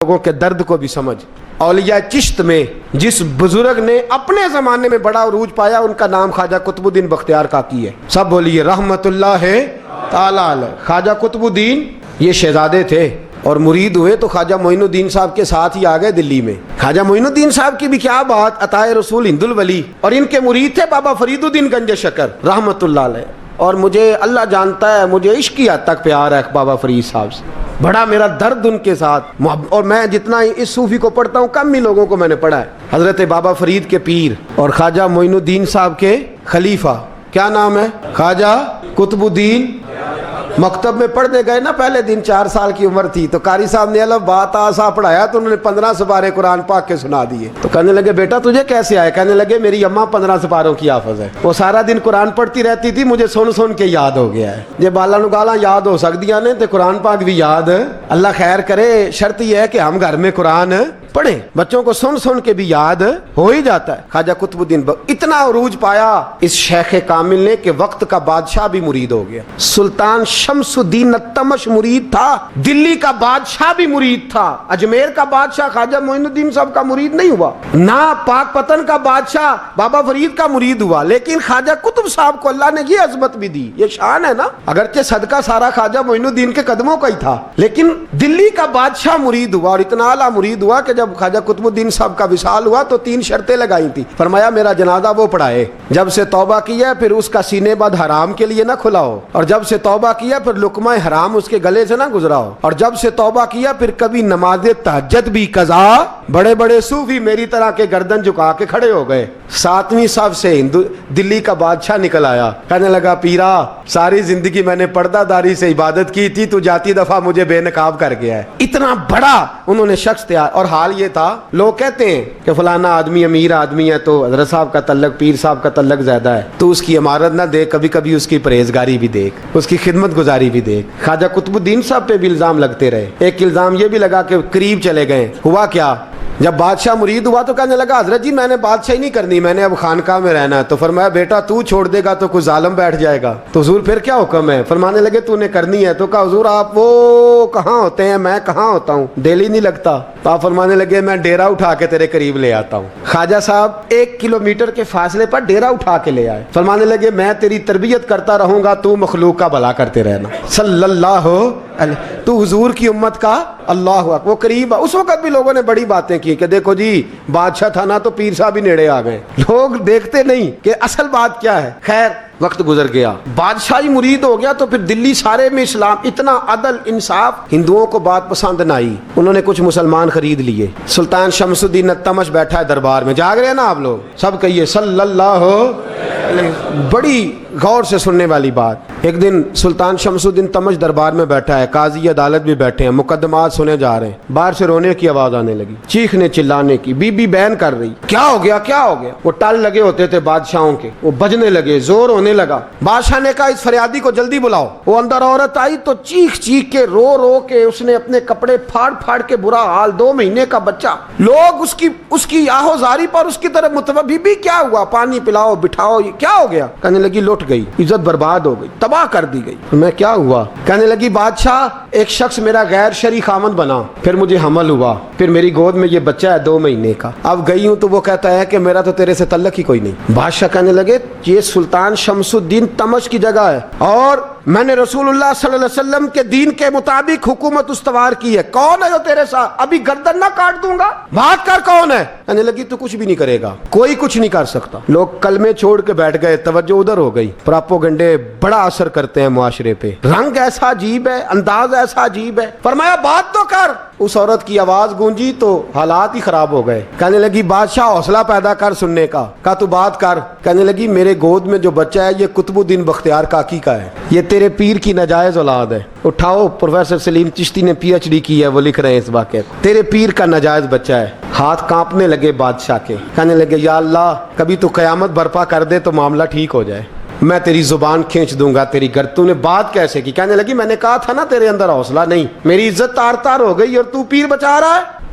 لوگوں کے درد کو بھی سمجھ. اولیاء چشت میں جس بزرگ نے اپنے زمانے میں بڑا عروج پایا ان کا نام خواجہ قطب الدین بختیار کاکی ہے. سب بولیے رحمت اللہ تعالی علیہ. خواجہ قطب الدین یہ شہزادے تھے اور مرید ہوئے تو خواجہ معین الدین صاحب کے ساتھ ہی آ گئے دلی میں. خواجہ معین الدین صاحب کی بھی کیا بات, عطائے رسول ہند الولی, اور ان کے مرید تھے بابا فرید الدین گنج شکر رحمت اللہ علیہ. اور مجھے اللہ جانتا ہے مجھے عشق کی حد تک پیار ہے بابا فرید صاحب سے, بڑا میرا درد ان کے ساتھ. اور میں جتنا اس صوفی کو پڑھتا ہوں کم ہی لوگوں کو میں نے پڑھا ہے. حضرت بابا فرید کے پیر اور خواجہ معین الدین صاحب کے خلیفہ, کیا نام ہے, خواجہ قطب الدین. مکتب میں پڑھنے گئے نا پہلے دن, 4 سال کی عمر تھی, تو قاری صاحب نے الف با تا سا پڑھایا تو انہوں نے 15 سپارے قرآن پاک کے سنا دیے. تو کہنے لگے بیٹا تجھے کیسے آئے؟ کہنے لگے میری اماں 15 سپاروں کی حافظ ہے, وہ سارا دن قرآن پڑھتی رہتی تھی, مجھے سن سن کے یاد ہو گیا ہے. یہ بالا نگالا یاد ہو سکدیاں نے تے قرآن پاک بھی یاد. اللہ خیر کرے, شرط یہ ہے کہ ہم گھر میں قرآن پڑھیں, بچوں کو سن سن کے بھی یاد ہو ہی جاتا ہے. خواجہ قطب الدین اتنا عروج پایا اس شیخ کامل نے کہ وقت کا بادشاہ بھی مرید ہو گیا. سلطان شمس الدین التمش مرید تھا, دلی کا بادشاہ بھی مرید تھا. اجمیر کا بادشاہ خواجہ معین الدین صاحب کا مرید نہیں ہوا, نہ پاک پتن کا بادشاہ بابا فرید کا مرید ہوا, لیکن خواجہ قطب صاحب کو اللہ نے یہ عظمت بھی دی. یہ شان ہے نا, اگرچہ صدقہ سارا خواجہ معین الدین کے قدموں کا ہی تھا, لیکن دلی کا بادشاہ مرید ہوا, اور اتنا اعلیٰ مرید ہوا کہ جب خواجہ قطب الدین صاحب کا وصال ہوا تو 3 شرطیں لگائی تھی. فرمایا میرا جنازہ وہ پڑھائے, جب سے توبہ کیا پھر اس کا سینے بد حرام کے لیے نہ کھلا ہو, اور جب سے توبہ کیا پھر لقمہ حرام اس کے گلے سے نہ گزرا ہو, اور جب سے توبہ کیا پھر کبھی نماز تہجد بھی قضا. بڑے بڑے صوفی میری طرح کے گردن جھکا کے کھڑے ہو گئے. 7ویں صف سے دلی کا بادشاہ نکل آیا, کہنے لگا پیرا ساری زندگی میں نے پردہ داری سے عبادت کی تھی, تو جاتی دفعہ مجھے بے نقاب کر گیا ہے. اتنا بڑا انہوں نے شخص تھا. اور حال یہ تھا, لوگ کہتے ہیں کہ فلانا آدمی امیر آدمی ہے تو حضرت صاحب کا تعلق پیر صاحب کا تعلق زیادہ ہے, تو اس کی عمارت نہ دیکھ, کبھی کبھی اس کی پرہیزگاری بھی دیکھ, اس کی خدمت گزاری بھی دیکھ. خواجہ قطب الدین صاحب پہ بھی الزام لگتے رہے. ایک الزام یہ بھی لگا کہ قریب چلے گئے. ہوا کیا, جب بادشاہ مرید ہوا تو کہنے لگا حضرت جی میں نے بادشاہی نہیں کرنی, میں نے اب خانقاہ میں رہنا ہے. تو فرمایا بیٹا تو چھوڑ دے گا تو کوئی ظالم بیٹھ جائے گا. تو حضور پھر کیا حکم ہے؟ فرمانے لگے تو نے کرنی ہے. تو کہا حضور آپ وہ کہاں ہوتے ہیں, میں کہاں ہوتا ہوں, دل ہی نہیں لگتا. تو آپ فرمانے لگے میں ڈیرا اٹھا کے تیرے قریب لے آتا ہوں. خواجہ صاحب 1 کلومیٹر کے فاصلے پر ڈیرا اٹھا کے لے آئے. فرمانے لگے میں تیری تربیت کرتا رہوں گا, تو مخلوق کا بھلا کرتے رہنا. صلی اللہ علیہ, تو حضور کی امت کا اللہ اکبر. وہ قریب, اس وقت بھی لوگوں نے بڑی باتیں کی کہ دیکھو جی بادشاہ تھا نا تو پیر صاحب ہی نیڑے آ گئے. لوگ دیکھتے نہیں کہ اصل بات کیا ہے. خیر وقت گزر گیا, بادشاہی مرید ہو گیا, تو پھر دلی سارے میں اسلام, اتنا عدل انصاف, ہندوؤں کو بات پسند نہ آئی. انہوں نے کچھ مسلمان خرید لیے. سلطان شمس الدین التمش بیٹھا ہے دربار میں, جاگ رہے ہیں نا آپ لوگ, سب کہیے صلی اللہ علیہ. بڑی غور سے سننے والی بات. ایک دن سلطان شمس الدین تمش دربار میں بیٹھا ہے, قاضی عدالت بھی بیٹھے ہیں, مقدمات سنے جا رہے ہیں. باہر سے رونے کی آواز آنے لگی, چیخنے چلانے کی, بی بی بیان کر رہی, کیا ہو گیا کیا ہو گیا. وہ ٹال لگے ہوتے تھے بادشاہوں کے, وہ بجنے لگے, زور ہونے لگا. بادشاہ نے کہا اس فریادی کو جلدی بلاؤ. وہ اندر عورت آئی تو چیخ چیخ کے رو رو کے اس نے اپنے کپڑے پھاڑ پھاڑ کے, برا حال, 2 مہینے کا بچہ. لوگ اس کی آہو زاری پر اس کی طرف متوجہ, بی بی کیا ہوا, پانی پلاؤ بٹھاؤ, یہ کیا ہو گیا. کہنے لگی لٹ گئی, عزت برباد ہو گئی, تباہ کر دی گئی. میں کیا ہوا؟ کہنے لگی بادشاہ ایک شخص میرا غیر شرعی خامند بنا, پھر مجھے حمل ہوا, پھر میری گود میں یہ بچہ ہے 2 مہینے کا. اب گئی ہوں تو وہ کہتا ہے کہ میرا تو تیرے سے تعلق ہی کوئی نہیں. بادشاہ کہنے لگے یہ سلطان شمس الدین تمش کی جگہ ہے, اور میں نے رسول اللہ صلی اللہ علیہ وسلم کے دین کے مطابق حکومت استوار کی ہے. کون ہے جو تیرے ساتھ, ابھی گردن نہ کاٹ دوں گا, بات کر کون ہے. کہنے لگی تو کچھ بھی نہیں کرے گا, کوئی کچھ نہیں کر سکتا. لوگ کلمے چھوڑ کے بیٹھ گئے, توجہ ادھر ہو گئی. پراپوگنڈے بڑا اثر کرتے ہیں معاشرے پہ, رنگ ایسا عجیب ہے, انداز ایسا عجیب ہے. فرمایا بات تو کر. اس عورت کی آواز گونجی تو حالات ہی خراب ہو گئے. کہنے لگی بادشاہ حوصلہ پیدا کر سننے کا. کہا تو بات کر. کہنے لگی میرے گود میں جو بچہ ہے یہ قطب الدین بختیار کاکی کا ہے, یہ تیرے پیر کی ناجائز اولاد ہے. اٹھاؤ, پروفیسر سلیم چشتی نے پی ایچ ڈی کی ہے, وہ لکھ رہے ہیں اس واقعے کو. تیرے پیر کا ناجائز بچہ ہے. ہاتھ کانپنے لگے بادشاہ کے. کہنے لگے یا اللہ کبھی تو قیامت برپا کر دے تو معاملہ ٹھیک ہو جائے, میں تیری زبان کھینچ دوں گا تیری گر. تو نے بات کیسے کی؟ کہنے لگی میں نے کہا تھا نا تیرے اندر حوصلہ نہیں, میری عزت تار تار ہو گئی اور تو پیر بچا رہا ہے.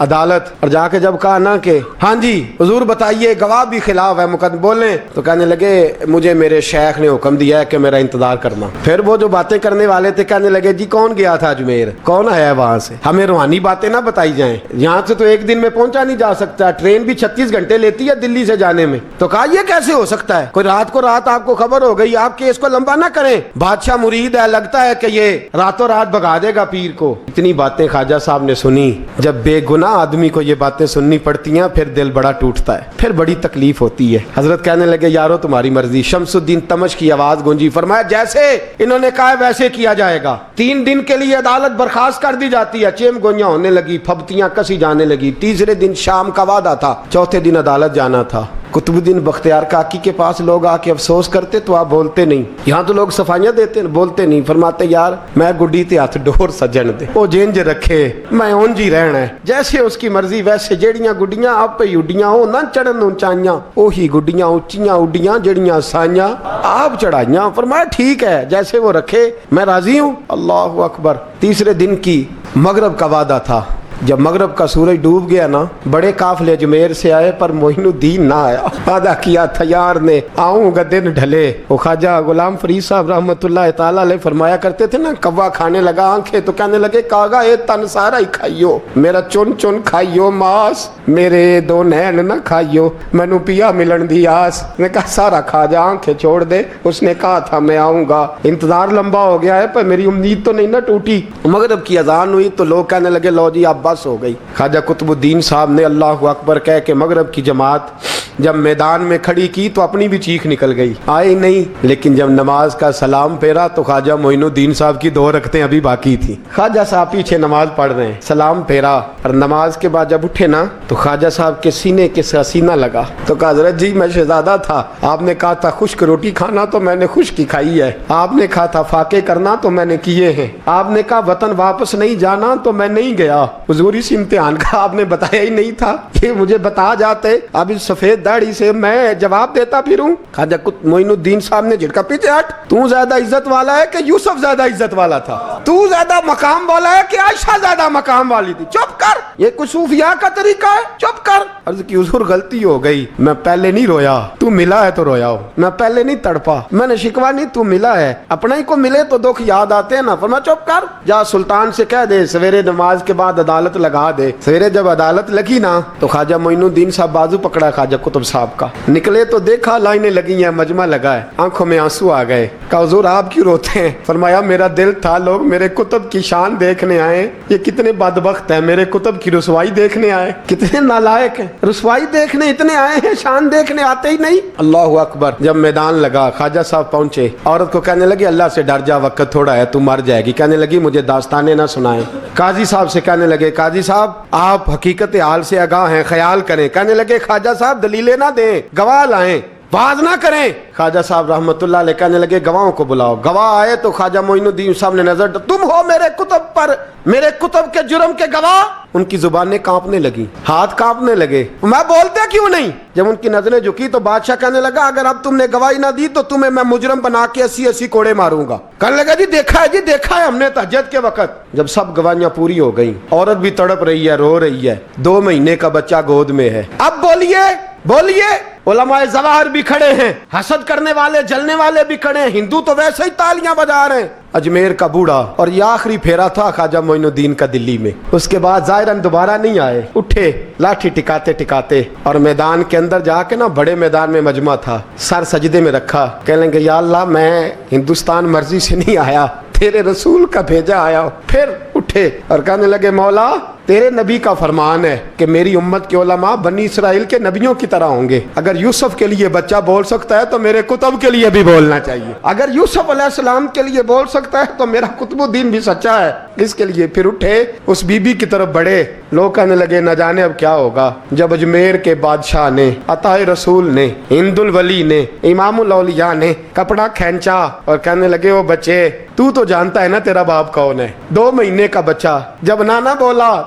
عدالت اور جا کے جب کہا نا کہ ہاں جی حضور بتائیے گواہ بھی خلاف ہے مقدمے بولیں، تو کہنے لگے مجھے میرے شیخ نے حکم دیا ہے کہ میرا انتظار کرنا. پھر وہ جو باتیں کرنے والے تھے کہنے لگے جی کون گیا تھا اجمیر، کون آیا ہے وہاں سے، ہمیں روحانی باتیں نہ بتائی جائیں، یہاں سے تو ایک دن میں پہنچا نہیں جا سکتا، ٹرین بھی 36 گھنٹے لیتی ہے دلی سے جانے میں. تو کہا یہ کیسے ہو سکتا ہے، کوئی رات کو رات آپ کو خبر ہو گئی، آپ کیس کو لمبا نہ کریں، بادشاہ مرید ہے، لگتا ہے کہ یہ راتوں رات بھگا دے گا پیر کو. اتنی باتیں خواجہ صاحب نے سنی. جب بے گناہ آدمی کو یہ باتیں سننی پڑتی ہیں پھر دل بڑا ٹوٹتا ہے، پھر بڑی تکلیف ہوتی ہے. حضرت کہنے لگے یارو تمہاری مرضی. شمس الدین تمش کی آواز گونجی، فرمایا جیسے انہوں نے کہا ویسے کیا جائے گا. 3 دن کے لیے عدالت برخاست کر دی جاتی ہے. چیم گوئیاں ہونے لگی، پھبتیاں کسی جانے لگی. تیسرے دن شام کا وعدہ تھا، چوتھے دن عدالت جانا تھا. قطب الدین بختیار کاکی کے پاس لوگ آ کے افسوس کرتے تو آپ بولتے نہیں. یہاں تو لوگ صفائیاں دیتے بولتے نہیں. فرماتے یار میں گڈی تے ہاتھ ڈور سجن دے او جینج رکھے میں اونج ہی رہنا ہے، جیسے اس کی مرضی ویسے. جیڑیاں گڈیاں آپ ہی اڈیاں ہو نہ چڑھن اونچائیاں، وہی گڈیاں اونچیاں اڈیاں جیڑیاں سائیاں آپ چڑھائیاں. فرمایا ٹھیک ہے جیسے وہ رکھے میں راضی ہوں. اللہ اکبر. تیسرے دن کی مغرب کا وعدہ تھا. جب مغرب کا سورج ڈوب گیا نا، بڑے قافلے اجمیر سے آئے پر معین الدین نہ آیا. وعدہ کیا تھا یار نے آؤں گا دن ڈھلے. وہ خواجہ غلام فرید صاحب رحمۃ اللہ تعالی علیہ فرمایا کرتے تھے نا، کوا کھانے لگا آنکھیں تو کہنے لگے کاغا اے تن سارا ہی کھائیو، میرا چن چن کھائیو ماس، میرے 2 نین نہ کھائیو، مینو پیا ملن دی آس. نے کہا سارا کھا جا آنکھیں چھوڑ دے. اس نے کہا تھا میں آؤں گا، انتظار لمبا ہو گیا ہے پر میری امید تو نہیں نہ ٹوٹی. مغرب کی اذان ہوئی تو لوگ کہنے لگے لو جی اب بس ہو گئی. خواجہ قطب الدین صاحب نے اللہ اکبر کہہ کے مغرب کی جماعت جب میدان میں کھڑی کی تو اپنی بھی چیخ نکل گئی، آئی نہیں. لیکن جب نماز کا سلام پھیرا تو خواجہ معین الدین صاحب کی 2 رکعتیں ابھی باقی تھی. خواجہ صاحب پیچھے نماز پڑھ رہے ہیں، سلام پھیرا اور نماز کے بعد جب اٹھے نا تو خواجہ صاحب کے سینے کے سینہ لگا. تو کہا حضرت جی میں شہزادہ تھا، آپ نے کہا تھا خشک روٹی کھانا تو میں نے خشک کی کھائی ہے، آپ نے کہا تھا فاقے کرنا تو میں نے کیے ہیں، آپ نے کہا وطن واپس نہیں جانا تو میں نہیں گیا. حضور اس امتحان کا آپ نے بتایا ہی نہیں تھا، یہ مجھے بتا جاتے اب اس سفید داڑھی سے میں جواب دیتا پھروں. خواجہ معین الدین صاحب نے جھٹکا، پیچھے ہٹ، تو زیادہ عزت والا ہے کہ یوسف زیادہ عزت والا تھا، تو زیادہ مقام والا ہے کہ عائشہ زیادہ مقام والی تھی، چپ کر، یہ کچھ صوفیاء کا طریقہ ہے، چپ کر. عرض کی حضور غلطی ہو گئی، میں پہلے نہیں رویا، تو ملا ہے تو رویا ہو، میں پہلے نہیں تڑپا، میں نے شکوا نہیں، تو ملا ہے، اپنا ہی کو ملے تو دکھ یاد آتے ہیں نا. فرمایا چپ کر، جا سلطان سے کہہ دے سویرے نماز کے بعد عدالت لگا دے. سویرے جب عدالت لگی نا تو خواجہ معین الدین صاحب بازو پکڑا خواجہ قطب صاحب کا، نکلے تو دیکھا لائنیں لگی ہیں، مجمع لگا ہے، آنکھوں میں آنسو آ گئے. کہا حضور آپ کیوں روتے ہیں؟ فرمایا میرا دل تھا لوگ میرے قطب کی شان دیکھنے آئے، یہ کتنے بدبخت ہیں، میرے قطب کی رسوائی دیکھنے آئے، کتنے نالائق ہیں، رسوائی دیکھنے اتنے آئے ہیں، شان دیکھنے آتے ہی نہیں. اللہ اکبر. جب میدان لگا خواجہ صاحب پہنچے، عورت کو کہنے لگے اللہ سے ڈر جا، وقت تھوڑا ہے تو مر جائے گی. کہنے لگی مجھے داستانیں نہ سنائیں. قاضی صاحب سے کہنے لگے قاضی صاحب آپ حقیقت حال سے آگاہ ہیں، خیال کریں. کہنے لگے خواجہ صاحب دلیلیں نہ دیں، گواہ لائیں، باز نہ کریں. خواجہ صاحب رحمت اللہ علیہ کہنے لگے گواہوں کو بلاؤ. گواہ آئے تو خواجہ معین الدین صاحب نے نظر تم ہو میرے کتب پر، میرے کتب کے جرم کے گواہ. ان کی زبانیں کانپنے لگی، ہاتھ کانپنے لگے، میں بولتے کیوں نہیں؟ جب ان کی نظریں جھکی تو بادشاہ کہنے لگا اگر اب تم نے گواہی نہ دی تو تمہیں میں مجرم بنا کے 80 کوڑے ماروں گا. کہنے لگا جی دیکھا ہے ہم نے تہجد کے وقت. جب سب گواہیاں پوری ہو گئیں، عورت بھی تڑپ رہی ہے، رو رہی ہے، 2 مہینے کا بچہ گود میں ہے. اب بولیے علماء ظواہر بھی کھڑے ہیں، حسد کرنے والے جلنے والے بھی کھڑے ہیں، ہندو تو ویسے ہی تالیاں بجا رہے ہیں. اجمیر کا بوڑھا، اور یہ آخری پھیرا تھا خواجہ معین الدین کا دلی میں. اس کے بعد ظاہراً دوبارہ نہیں آئے. اٹھے لاٹھی ٹکاتے اور میدان کے اندر جا کے نا، بڑے میدان میں مجمع تھا، سر سجدے میں رکھا. کہنے لگے یا اللہ میں ہندوستان مرضی سے نہیں آیا، تیرے رسول کا بھیجا آیا. پھر اٹھے اور کہنے لگے مولا تیرے نبی کا فرمان ہے کہ میری امت کے علماء بنی اسرائیل کے نبیوں کی طرح ہوں گے. اگر یوسف کے لیے بچہ بول سکتا ہے تو میرے کتب کے لیے بھی بولنا چاہیے. اگر یوسف علیہ السلام کے لیے بول سکتا ہے تو میرا قطب الدین بھی سچا ہے. اس کے لیے پھر اٹھے، اس بی بی کی طرف بڑھے. لوگ کہنے لگے نہ جانے اب کیا ہوگا. جب اجمیر کے بادشاہ نے، عطا رسول نے، ہند الولی نے، امام الاولیاء نے کپڑا کھینچا اور کہنے لگے وہ بچے تو جانتا ہے نا تیرا باپ کون ہے، 2 مہینے کا بچہ. جب نانا بولا